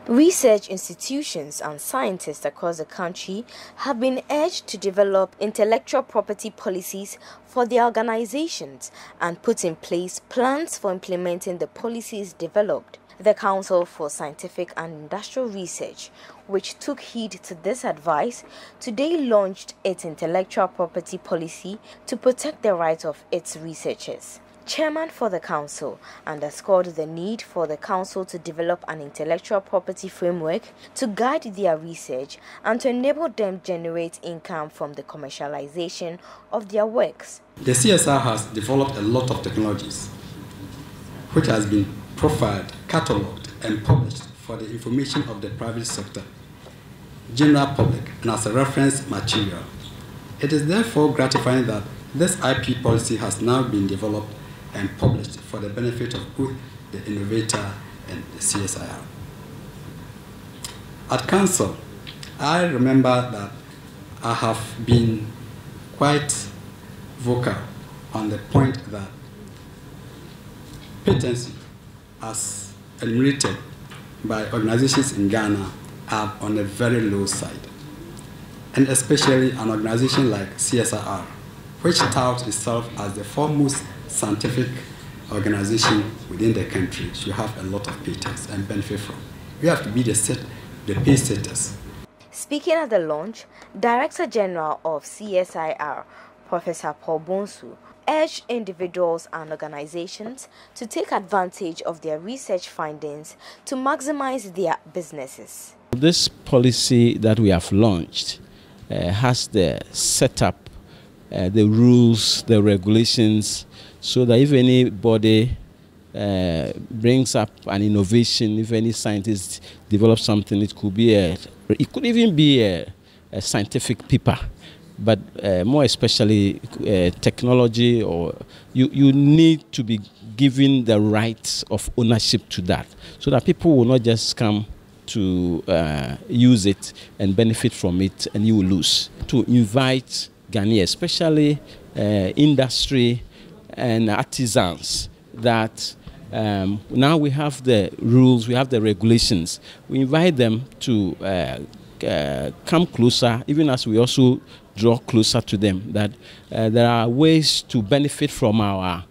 Research institutions and scientists across the country have been urged to develop intellectual property policies for their organizations and put in place plans for implementing the policies developed. The Council for Scientific and Industrial Research, which took heed to this advice, today launched its intellectual property policy to protect the rights of its researchers. Chairman for the Council underscored the need for the Council to develop an intellectual property framework to guide their research and to enable them generate income from the commercialization of their works. The CSIR has developed a lot of technologies which has been profiled, catalogued and published for the information of the private sector, general public and as a reference material. It is therefore gratifying that this IP policy has now been developed and published for the benefit of both the innovator and the CSIR. At Council, I remember that I have been quite vocal on the point that patency, as enumerated by organizations in Ghana, are on a very low side. And especially an organization like CSIR, which touts itself as the foremost scientific organization within the country, should have a lot of patents and benefit from. We have to be the pace setters. Speaking at the launch, Director General of CSIR, Professor Paul Bonsu, urged individuals and organizations to take advantage of their research findings to maximize their businesses. This policy that we have launched has the setup, the rules, the regulations, so that if anybody brings up an innovation, if any scientist develops something, it could even be a scientific paper, but more especially technology, or you need to be given the rights of ownership to that, so that people will not just come to use it and benefit from it and you will lose. To invite Ghanaians, especially industry and artisans, that now we have the rules, we have the regulations. We invite them to come closer, even as we also draw closer to them, that there are ways to benefit from our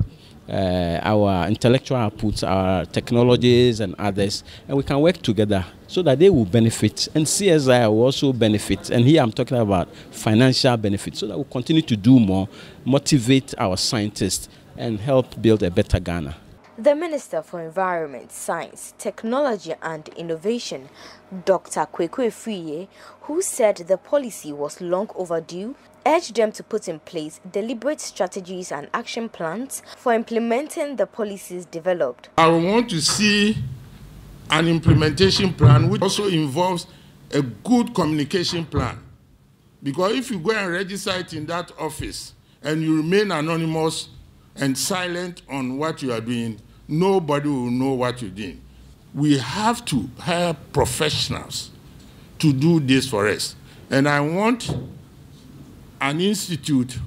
intellectual outputs, our technologies and others, and we can work together so that they will benefit and CSIR will also benefit. And here I'm talking about financial benefits, so that we'll continue to do more, motivate our scientists and help build a better Ghana. The Minister for Environment, Science, Technology and Innovation, Dr. Kwekwe Friye, who said the policy was long overdue, urged them to put in place deliberate strategies and action plans for implementing the policies developed. I want to see an implementation plan which also involves a good communication plan. Because if you go and register it in that office and you remain anonymous and silent on what you are doing, nobody will know what you're doing. We have to hire professionals to do this for us. And I want an institute,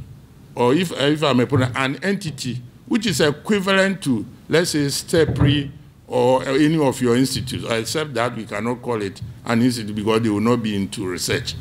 or if I may put it, an entity, which is equivalent to, let's say, STEPRI or any of your institutes, except that we cannot call it an institute because they will not be into research.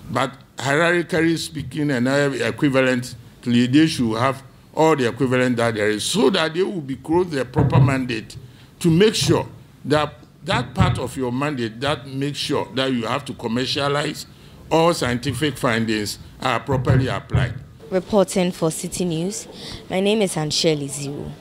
But hierarchically speaking and equivalently, they should have all the equivalent that there is, so that they will be close their proper mandate to make sure that that part of your mandate that makes sure that you have to commercialize all scientific findings are properly applied. Reporting for Citi News, my name is Ansheli Ziwu.